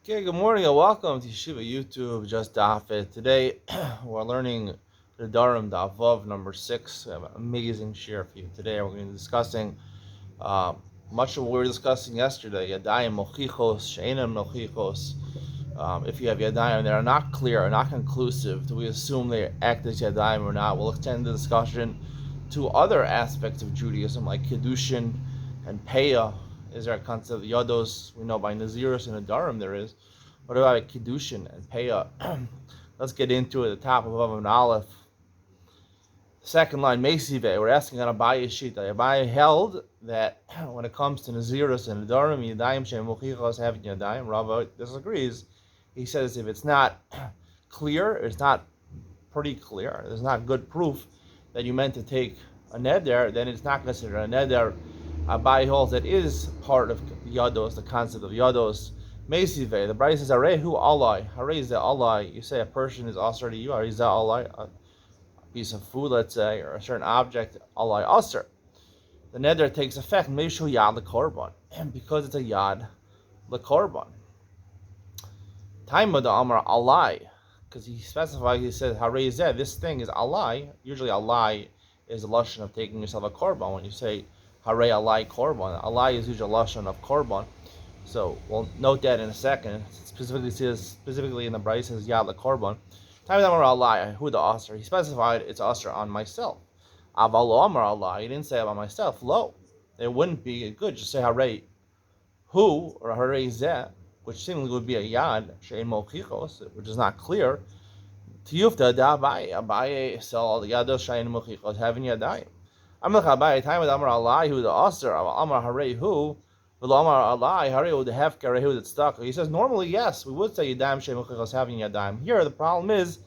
Okay, good morning and welcome to Yeshiva YouTube, just Daf It. Today we're learning the Nedarim Daf number 6. We have an amazing share for you. Today we're going to be discussing uh, much of what we were discussing yesterday. Yadayim Mochichos, She'enim Mochichos. If you have Yadayim that are not clear, are not conclusive, do we assume they act as Yadayim or not? We'll extend the discussion to other aspects of Judaism like Kiddushin and Peah. Is there a concept of Yados? We know by Nazirus and Nedarim there is. What about Kiddushin and Peah? Let's get into it. The top of Vav and Aleph. Second line, Mesive. We're asking on Abaye Shita. Abaye held that when it comes to Nazirus and Nedarim, Yadayim Shem Mochichos having Yadayim. Rava disagrees. He says if it's not clear, it's not pretty clear, there's not good proof that you meant to take a neder, then it's not considered a neder. Abai holds that is part of yados, the concept of yados. Mesive, the Brayso says, Arehu alai, Hareze alai. You say a person is asr to you, Hareze alai, a piece of food, let's say, or a certain object, alai asr. The neder takes effect, Meshu yad lekorban, because it's a yad lekorban. Taima the Amar alai, because he specifies, he says, Hareze, this thing is alai. Usually alai is a lashon of taking yourself a korban. When you say Hare alai korban, alai is usually a lashon of korban. So we'll note that in a second. It specifically in the Brayso says yad lekorban. Taima the Amar alai, who the asr? He specified it's asr on myself. Avalo Amar alai, he didn't say about myself. Lo, it wouldn't be good to say Hare who or Hareze, which seemingly would be a yad, she'en mochichos, which is not clear. Tiyufta da Abaye sell all the yados she'en mochichos having yadayim. Amlech Abaye time with Amar alai who the aser Amar Harei who v'lo Amar alai Harei who the hefker who that stuck. He says normally yes we would say yadayim she'en mochichos having yadayim. Here the problem is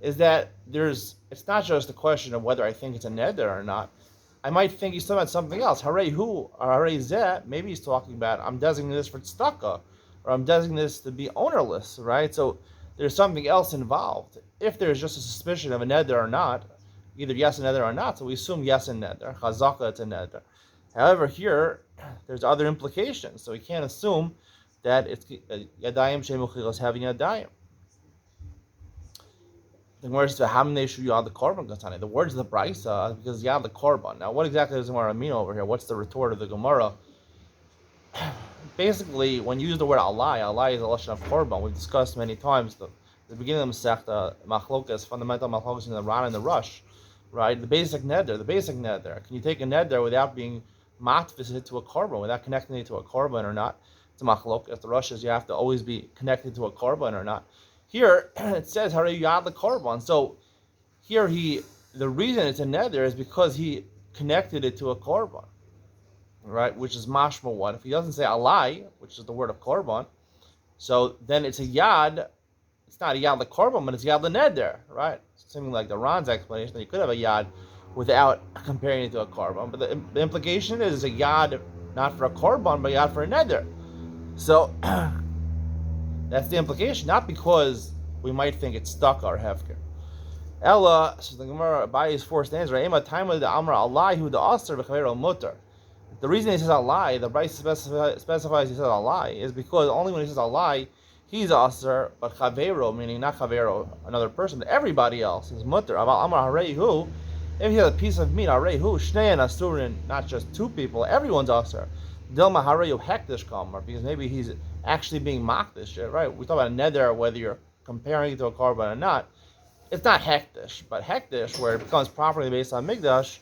that it's not just a question of whether I think it's a neder or not. I might think he's talking about something else. Harei who or Harei zeh, maybe he's talking about I'm designating this for tzedakah, or I'm designating this to be ownerless, right? So there's something else involved. If there's just a suspicion of a neder or not, either yes and neder or not, so we assume yes and neder. Chazaka, it's a neder. However, here there's other implications, so we can't assume that it's yadayim shemuchilos having yadayim. The words to Hamne Shu Yad the Korban Gatane. The words of the Brayso because Yad the Korban. Now, what exactly does the Gemara mean over here? What's the retort of the Gemara? Basically, when you use the word alai is a lashon of korban. We've discussed many times the beginning of the Masechta Machlokas, fundamental Machlokas in the Ran and the Rush, right? The basic neder. Can you take a neder without being matvis to a korban, without connecting it to a korban or not? It's a Machlokas. The Rush is you have to always be connected to a korban or not. Here it says Harei Yad the korban. So here the reason it's a neder is because he connected it to a korban. Right, which is mashma what? If he doesn't say alai, which is the word of korban, so then it's a yad. It's not a yad the korban, but it's yad the neder, right? Something like the Ran's explanation that you could have a yad without comparing it to a korban, but the implication is a yad not for a korban, but yad for a neder. So that's the implication, not because we might think it's stuck or hefker. Ella, so the Gemara Abaye's four stands right. Ema time of the Amra alai who the aser v'chaver mutter. The reason he says a lie, the Brayso specifies he says a lie, is because only when he says a lie, he's aser, but chavero, meaning not chavero, another person, but everybody else is mutter. Aval amar harehu, if he has a piece of meat, harehu, shnei and asurin, not just two people, everyone's aser. Dilma harehu hektish kamar, because maybe he's actually being makdish, right? We talk about a neder, whether you're comparing it to a korban or not. It's not hektish, but hektish, where it becomes properly based on migdash,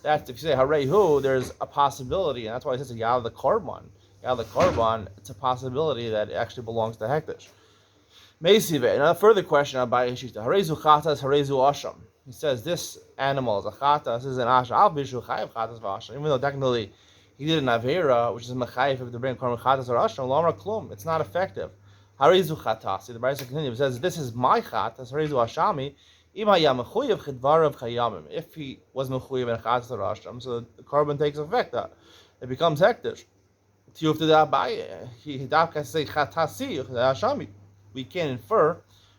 that's if you say Harehu, there's a possibility, and that's why it says Yad the Korban. Yad the Korban, it's a possibility that it actually belongs to Hektish. Meisive, another further question about Yeshita. Harezu Chatas, Harezu Asham. He says this animal is a Chatas, this is an Asham. Al Bishu Chayav Chatas Vasham. Even though technically he did an Avera, which is a Mechayiv if to bring Korban Chatas or Asham, Lomar Klum, it's not effective. Harezu Chatas. The Brayso continues, it says this is my Chatas, Harezu Ashami. If he was mechuyev in chatas rasham, so the korban takes effect. It becomes hektish. Tiyufta da Abaye, he dafka say chatasi hashami. We can infer,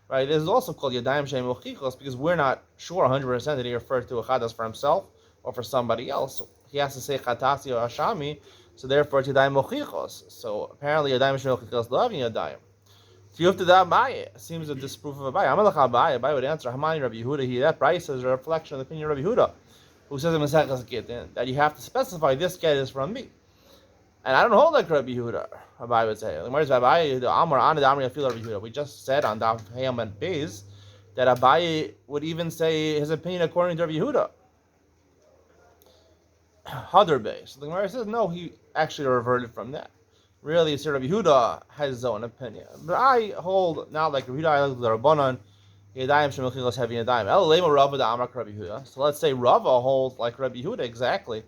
right? This is also called yadayim she'en mochichos because we're not sure 100% that he referred to a chatas for himself or for somebody else. So he has to say chatasi or hashami, so therefore it's yadayim mochichos. So apparently yadayim she'en mochichos lo having yadayim. So you have to doubt Abaye. It seems a disproof of Abaye. Amalach Abaye. Abaye would answer, Hamani Rabbi Yehuda. He that price is a reflection of the opinion of Rabbi Yehuda, who says in Maseches Gittin that you have to specify this get is from me. And I don't hold like Rabbi Yehuda. Abaye would say. We just said on Daf Hayam and Beis that Abaye would even say his opinion according to Rabbi Yehuda. Hadar Beis. So the Gemara says no, he actually reverted from that. Really, Rabbi Yehuda has his own opinion. But I hold not like Rabbi Yehuda, I look at the Rabbanon. Yadayim Shemilchilos having Yadayim. El Lema Rava da Amrak Rabbi Yehuda. So let's say Rava holds like Rabbi Yehuda exactly.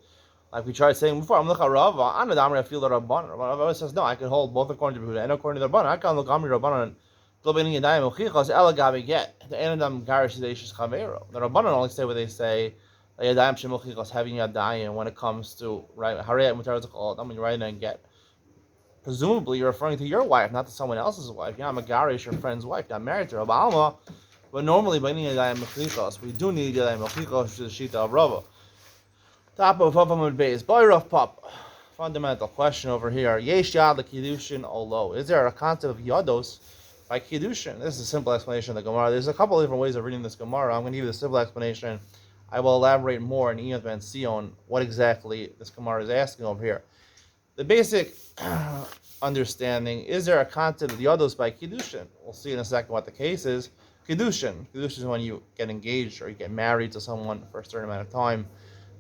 Like we tried saying before, I'm looking at Rava, Anad Amri, I feel the Rabbanon. Rava always says, no, I can hold both according to Yehuda and according to the Rabbanon. I can look Amri Rabbanon, Globin Yadayim Milchichos, Ela Gabi Get, the Enadam Garish Deishis Chavero. The Rabbanon only say what they say, Yadayim Shemilchichos having Yadayim when it comes to, right, Harayat Mutaraz Chol, when you're writing and get. Presumably, you're referring to your wife, not to someone else's wife. Yeah, I'm a Garish, your friend's wife, not married to Rabbi Alma. But normally, we do need Yadayim Milchichos, which is the Shita of Rava. Top of Havamun Beis, Boyrov Pop. Fundamental question over here. Yesh Yad Kiddushin Olo. Is there a concept of Yados by Kiddushin? This is a simple explanation of the Gemara. There's a couple of different ways of reading this Gemara. I'm going to give you the simple explanation. I will elaborate more in Iyad Ben Sion what exactly this Gemara is asking over here. The basic understanding, is there a concept of Yados by Kiddushin? We'll see in a second what the case is. Kiddushin. Kiddushin is when you get engaged or you get married to someone for a certain amount of time.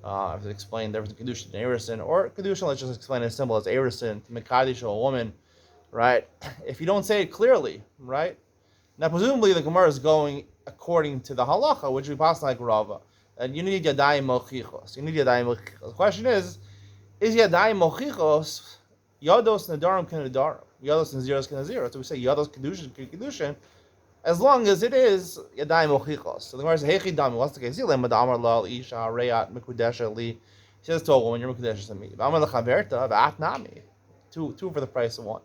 I've explained the difference between Kedushin and Erusin, or Kedushin, let's just explain it as simple as Erusin, to Mekadish a woman, right? If you don't say it clearly, right? Now, presumably the Gemara is going according to the halacha, which we pass like Rava, and you need Yadayim Mochichos. You need Yadayim Mochichos. The question is Yadayim Mochichos, Yados Nedarim Ken Nedarim, Yados Naziros Ken Naziros. So we say Yados Kedushin, as long as it is Yadayim Mochichos. So the Gemara says, Hechi Dami, what's the case? Zilem Madamar Lal Isha Reyat Mikudesha Li. He says to a woman, you're Mikudesha to me. V'amar Lechaverta V'at Nami. Two for the price of one.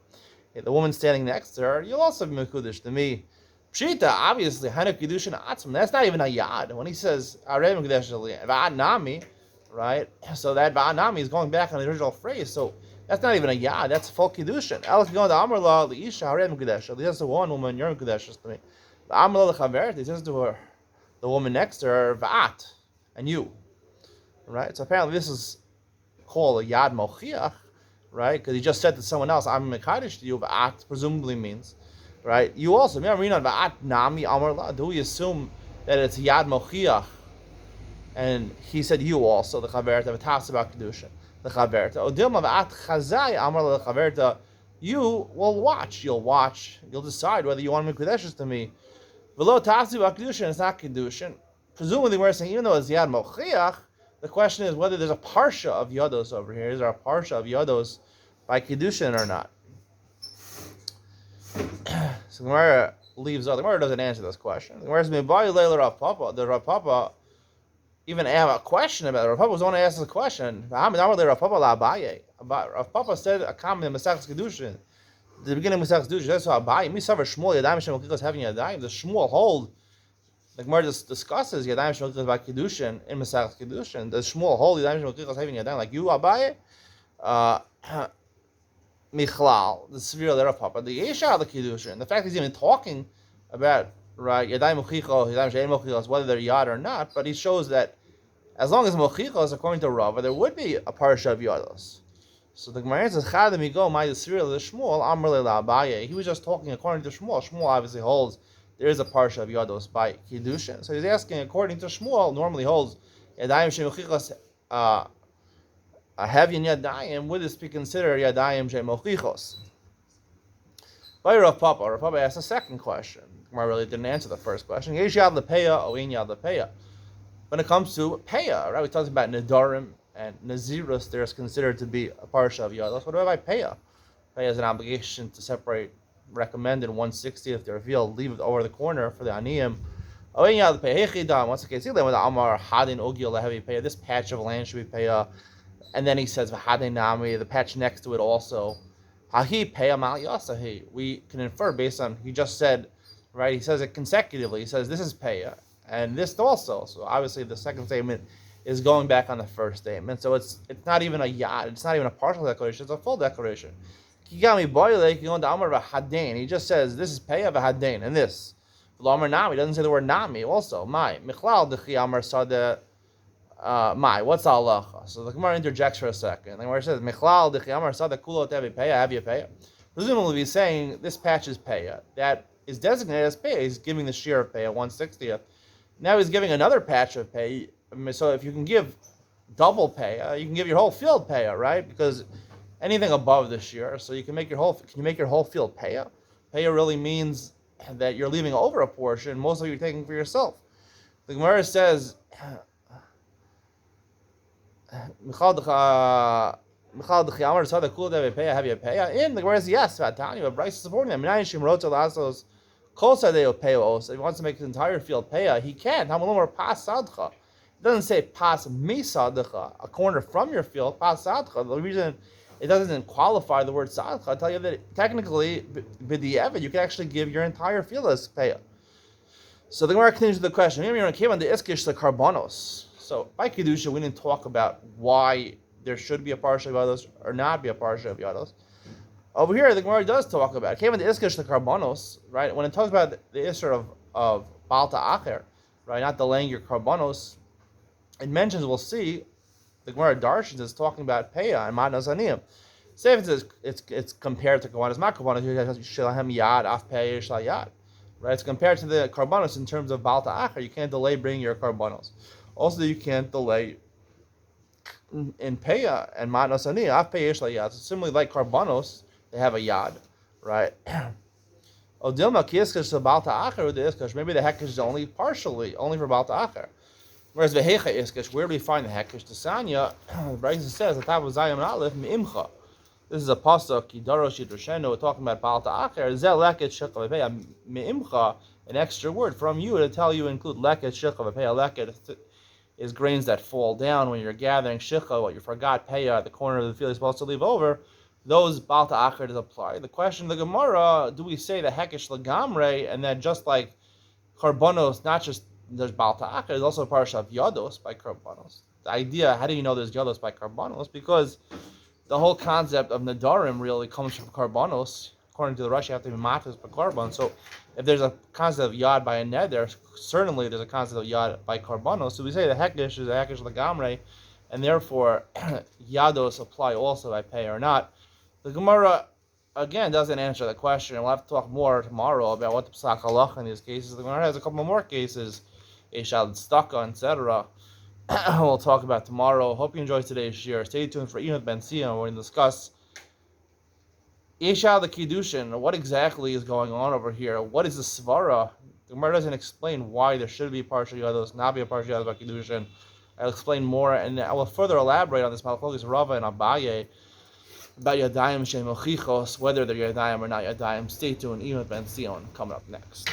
Okay, the woman standing next to her, you'll also be Mikudesh to me. Pshita, obviously, Hana Kiddushin Atzim. That's not even a Yad. When he says Arei Mikudesha Li, V'at Nami, right? So that V'at Nami is going back on the original phrase. So that's not even a Yad, that's full Kiddushin. Alex going to Amar La Isha Harei Mikudesha. He says to one woman, you're Mikudesha to me. He says to her, the woman next to her, Va'at, and you. Right? So apparently this is called a Yad Mochiach, right? Because he just said to someone else, I'm Mekadosh to you, Va'at presumably means, right? You also, Va'at Nami Amar La. Do we assume that it's Yad Mochiach? And he said you also, the Chaverta, V'tas about Kedushin. The Chaverta. Odilma Va'at Chazai Amar La Chaverta. You will watch. You'll decide whether you want to make Kedushin to me. Below Tasi Kedushin, it's not Kedushin. Presumably, we're saying, even though it's Yad Mochiach, the question is whether there's a Parsha of Yados over here. Is there a Parsha of Yados by Kedushin or not? So the Gemara leaves out. The Gemara doesn't answer this question. The Gemara says, Rav Papa. The Rav Papa even have a question about it. Rav Papa was only asked the question. Rav Papa said a comment in Masechus Kedushin. The beginning of Masechus Kedushin, that's how Abaye. Misavar Shmuel Yadayim Shemilchichos having Yadayim. The Shmuel hold. The Gemara discusses Yadayim Shemilchichos by Kedushin in Masechus Kedushin. Does Shmuel hold Yadayim Shemilchichos having Yadayim like you, Abaye? Michlal, the Svira there of Papa. The Yesha the Kedushin. The fact he's even talking about right Yadayim Mochichos, Yadayim Shein Mochichos, whether they're Yad or not, but he shows that as long as Mochichos, according to Rava, there would be a parsha of Yados. So the Gemara says, "Chadam Yigo Ma'id Siril the Shmuel Amr Leila Abaye." He was just talking according to Shmuel. Shmuel obviously holds there is a parsha of Yados by Kiddushin. So he's asking according to Shmuel. Normally holds Yadayim Shemochichos Havyin Yadayim. Would this be considered Yadayim Shemochichos? By Rav Papa. Rav Papa asked a second question. The Gemara really didn't answer the first question. Yesh Yad Lepeya Oin Yad Lepeya. When it comes to Peya, right? We talked about Nedarim and Nazirus. There's considered to be a parsha of Yados. What about Peya? Peya is an obligation to separate recommended 160 if they're revealed, leave it over the corner for the Aniyim. What's the case? This patch of land should be Peya. And then he says, the patch next to it also. We can infer based on, he just said, right? He says it consecutively. He says, this is Peya. And this also. So obviously the second statement is going back on the first statement. So it's not even a yad. It's not even a partial declaration. It's a full declaration. Kigami boyle, you the amar hadain. He just says this is pay of a hadain and this. V'lo nami. He doesn't say the word nami. Also, my michlal dechi amar sada. My, what's the halacha? So the Gemara interjects for a second. The Gemara says, Michlal dechi amar sada kulo tevi peya, have you peya? Presumably he's saying this patch is peya. That is designated as peya. He's giving the share of peya, 1/60th. Now he's giving another patch of peya. So if you can give double peya, you can give your whole field peya, right? Because anything above the share, so you can make your whole field peya? Peya really means that you're leaving over a portion, most of it you're taking for yourself. The Gemara says, Michal the Amar saw the cool that have you pay. In the Gemara says yes, Vatani, but Bryce is supporting them. Minayishim wrote to Lasos, Kol Sadeo Peos. If he wants to make his entire field pay, he can. Hamalomar pas sadcha. It doesn't say pas mi sadcha, a corner from your field, pas sadcha. The reason it doesn't qualify the word sadcha, I tell you that technically, b'di'evet, you can actually give your entire field as pay. So the Gemara continues with the question. Came on the iskish the karbonos. So by Kedusha, we didn't talk about why there should be a parsha of yados or not be a parsha of yados. Over here, the Gemara does talk about it. Came in the iskish the karbonos, right? When it talks about the isser of balta acher, right? Not delaying your karbonos, it mentions, we'll see, the Gemara Darshans is talking about peya and matnas aniyim. Say if it's compared to karbonos, not karbonos, shelahem yad af peya shel yad, right? It's compared to the karbonos in terms of balta acher. You can't delay bringing your karbonos. Also, you can't delay in peya and matnas aniyim af peya shel yad. So similarly, like karbonos, they have a yad, right? Odilma kiskish to balta acher with the iskish. Maybe the hekish is only partially, only for balta acher. Whereas the hecha iskish, where do we find the hekish? The Sanya, the Brisa says, the top of Zayim and Aleph, mi'imcha. This is a pasuk, Kidaro Shidrosheno, we're talking about balta acher. Zel leket shekha v'peya mi'imcha, an extra word from you to tell you include leket shekha v'peya. Leket is grains that fall down when you're gathering shekha, what you forgot peya at the corner of the field you're supposed to leave over. Those balta acher does apply. The question of the Gemara, do we say the hekish legamre, and then just like karbonos, not just there's balta acher, there's also a parsha of yados by karbonos. The idea, how do you know there's yados by karbonos? Because the whole concept of Nedarim really comes from karbonos. According to the Rush, you have to be matas by karbon. So if there's a concept of yad by a neder, certainly there's a concept of yad by karbonos. So we say the hekish is a hekish legamre, and therefore yados apply also by pay or not. The Gemara, again, doesn't answer the question, and we'll have to talk more tomorrow about what the Psak Halacha in these cases. The Gemara has a couple more cases, Eshad Staka, etc. We'll talk about tomorrow. Hope you enjoyed today's share. Stay tuned for Enoch Ben Sion. We're going to discuss Eshad the Kiddushin. What exactly is going on over here? What is the Svara? The Gemara doesn't explain why there should be a partial yados, not be a partial yados by Kiddushin. I'll explain more, and I will further elaborate on this Malchokes Rava and Abaye about Yadayim Shemochichos, whether they're Yadayim or not Yadayim. Stay tuned. Enoch Ben Sion coming up next.